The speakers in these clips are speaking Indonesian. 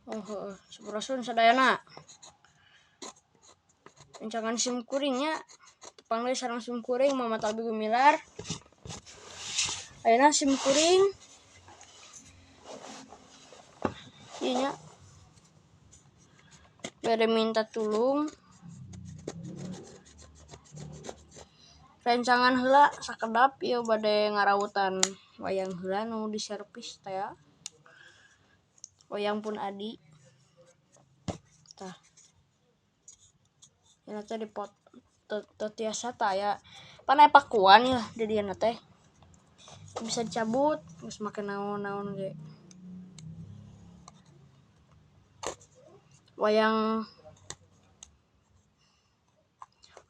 Sampurasun sadayana. Rencangan sim kuringnya panggil sarang sim kuring Mama Talbi Gumilar. Ayeuna sim kuring inya bade minta tulung rencangan heula sakedap ieu bade ngarawutan wayang heula nu diservis teh ya. Wayang pun adi tah ina teh dipot tiasa tah aya panai pakuan ya di dieu teh bisa dicabut geus make naon-naon ge. Wayang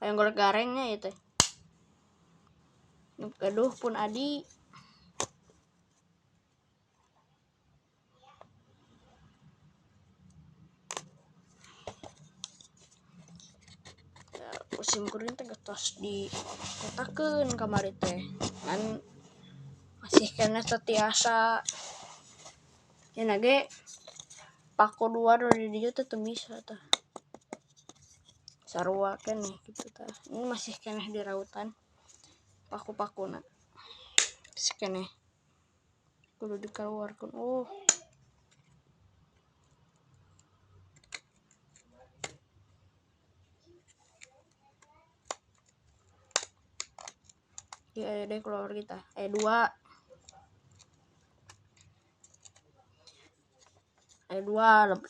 golek garengnya ieu teh gaduh pun adi. Sim kuring teh getos dikotakeun kamari teh kan masih kena tetiasa cenah ge paku dua dari dieu teh teu bisa tah sarua keneh kitu tah. Ini masih keneh dirautan paku-pakuna masih keneh kudu dikaluarkeun. Aya deh keluar kita dua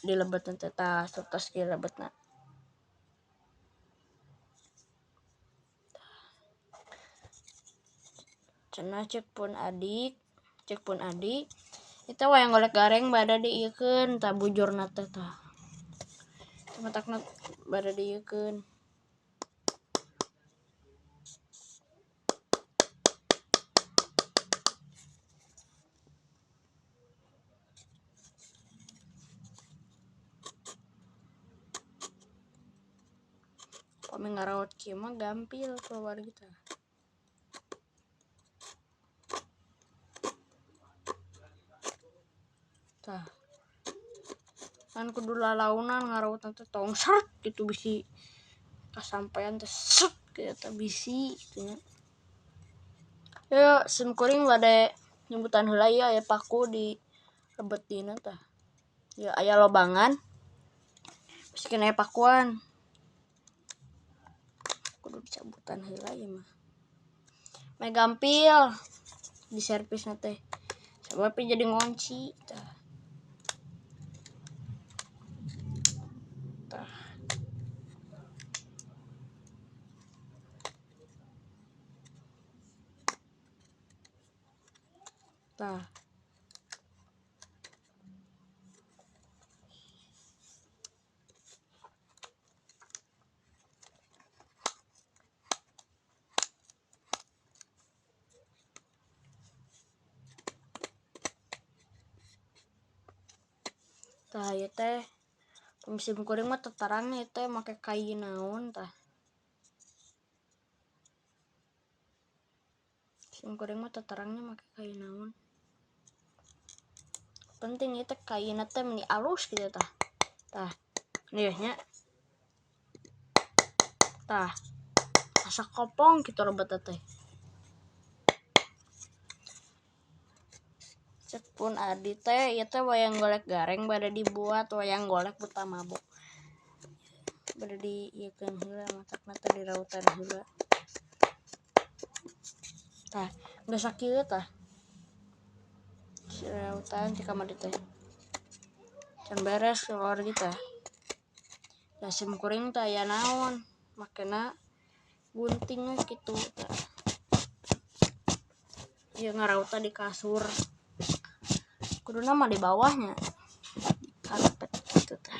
dilebet teh tah tos ge lebetna. Cenah cek pun adik eta wayang golek gareng bada diieukeun tah bujurna teh tah matakna bada diieukeun. Pami ngaraot kieu mah gampil keluar kita. Tah kan kudu lalaunan ngaraotan teh tong sret gitu bisi kasampean teh sret kieu teh bisi kitu nya. Ya sim kuring bade nyumbutan heula ieu aya paku di lebet dina tah. Ya aya lobangan masih kena pakuan. Kudu dicabutan heula ieu mah. Meh gampil di servisna teh. Sabab jadi ngunci tah. Tah. Tah ieu teh sim kuring mah tetarangna ieu teh make kai naon tah. Sim kuring mah tetarangna make kai naon. Penting ieu teh kaina teh meni alus kitu tah. Tah. Ieu nya. Tah. Asa kopong kitu lebet teh. Cek pun adi teh ieu teh wayang golek gareng bade dibuat wayang golek buta mabok. Bade diieukeun heula matakna teh dirautan heula. Tah, geus sakieu tah. Dirautan ti kamari teh. Can beres keluar kita. Da sim kuring teh aya naon, makena gunting we kitu tah. Ieu ngarautan di kasur. Kuduna mah di bawahnya. Karpet kitu tah.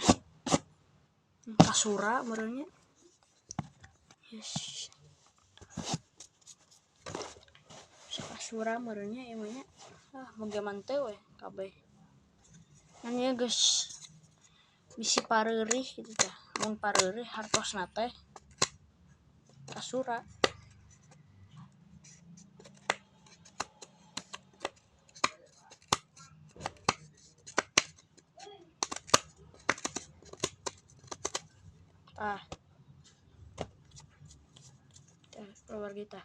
Kasura meureunnya. Yes. Kasura meureunnya ieu mah nya. Moge manteu we kabeh. Kan ieu geus bisi pareurih kitu tah. Mun pareurih hartosna teh kasura. Tah. Keluar kita.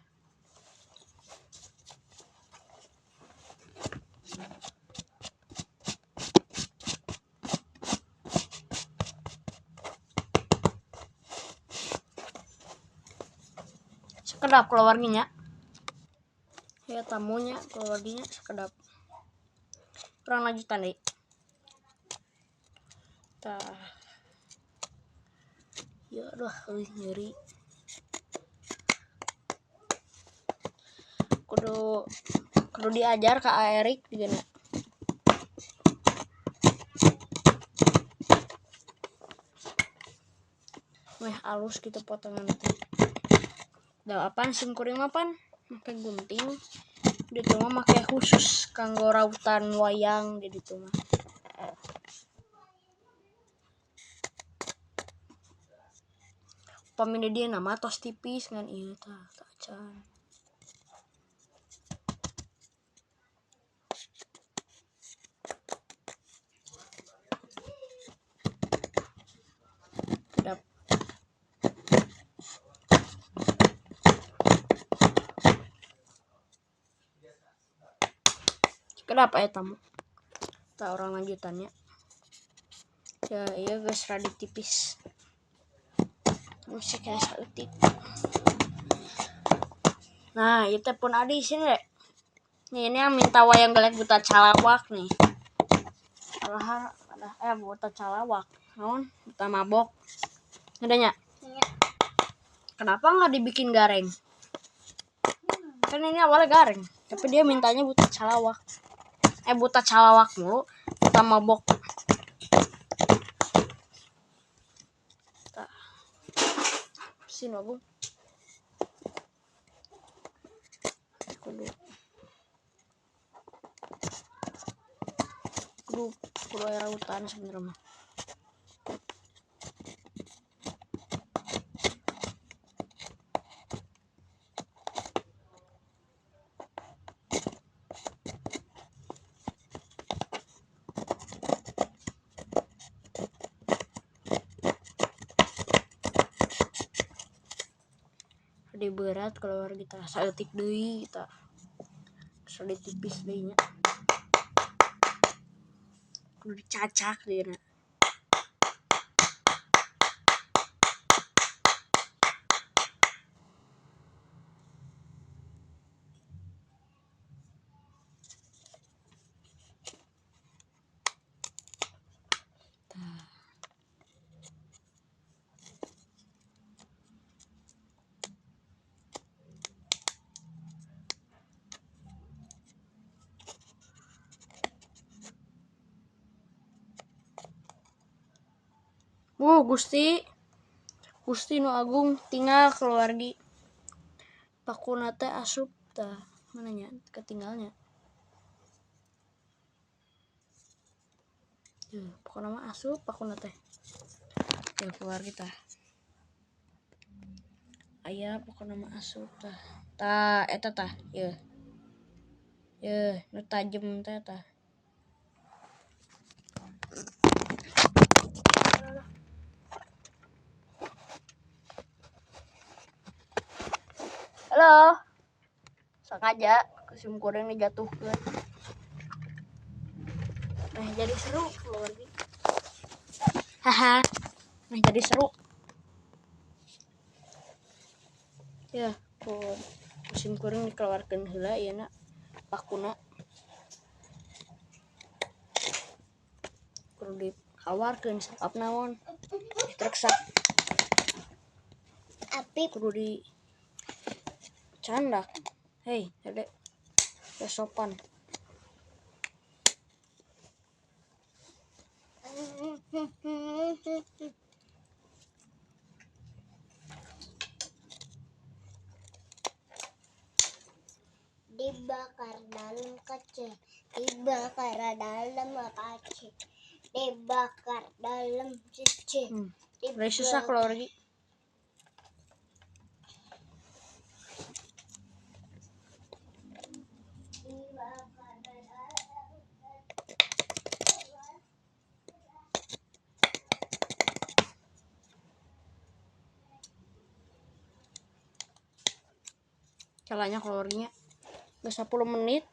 Sekedap keluarnya. Ya tamunya keluarnya sekedap. Kurang lanjutan deh. Tah. Ya aduh, nyeri. Kudu diajar ke Erik digana. Meh halus gitu potongan itu. Da apaan sim kuring mapan? Make gunting. Di ditu mah make khusus kanggo rautan wayang di ditu mah. Pamina dia nama tos tipis ngan ieu tah can. Kedap. Kedap aya tamu. Tah orang lanjutannya. Ya iya geus rada tipis. Musik kena sautik. Nah, itu pun ada di sini deh. Nih, ini yang minta wayang gelek buta calawak nih. Buta calawak. Naon? Buta mabok. Adanya? Iya. Kenapa nggak dibikin gareng? Kan ini awalnya gareng, tapi dia mintanya buta calawak. Buta calawak mulu, buta mabok. Sini Bung. Kudu air hutan sebenarnya mah. Di berat keluar kita saeutik deui kita. Sudah tipis deui nya. Kudu dicacak deui na. Gusti nu agung tinggal keluargi. Pakuna teh asup tah mananya ketinggalnya. Pakuna mah asup pakuna teh. Ya keluar kita. Aya pakuna mah asup tah. Tah eta tah ye. Ye nu tajem teh tah. Halo. Sengaja kusim kuring dijatuhkeun. Nah, jadi seru keluargi. Haha. Nah, jadi seru. Ya, kusim kuring dikeluarkeun heula ieu na pakuna. Kudu dikawarkeun sakap naon. Treksak. Api kudu di candak. Hei, Dede. Sopan. Dibakar dalam kaca, dibakar dalam kaca, dibakar dalam kaca. Udah susah keluar lagi. salahnya kalorinya. Udah 10 menit.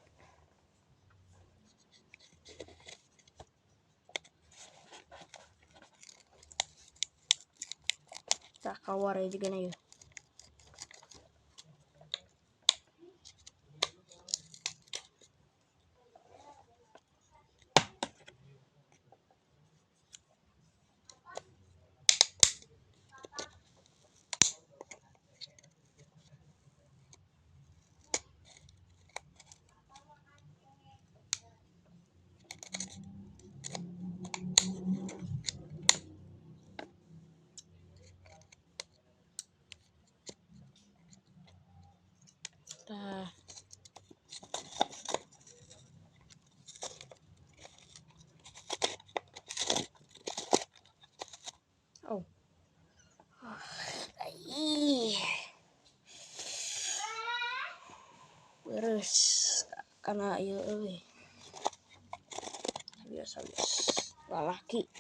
Tak kawar ya juga na yun. Dah. Oh. Ih. Beres karena ieu euy. Biasa lalaki.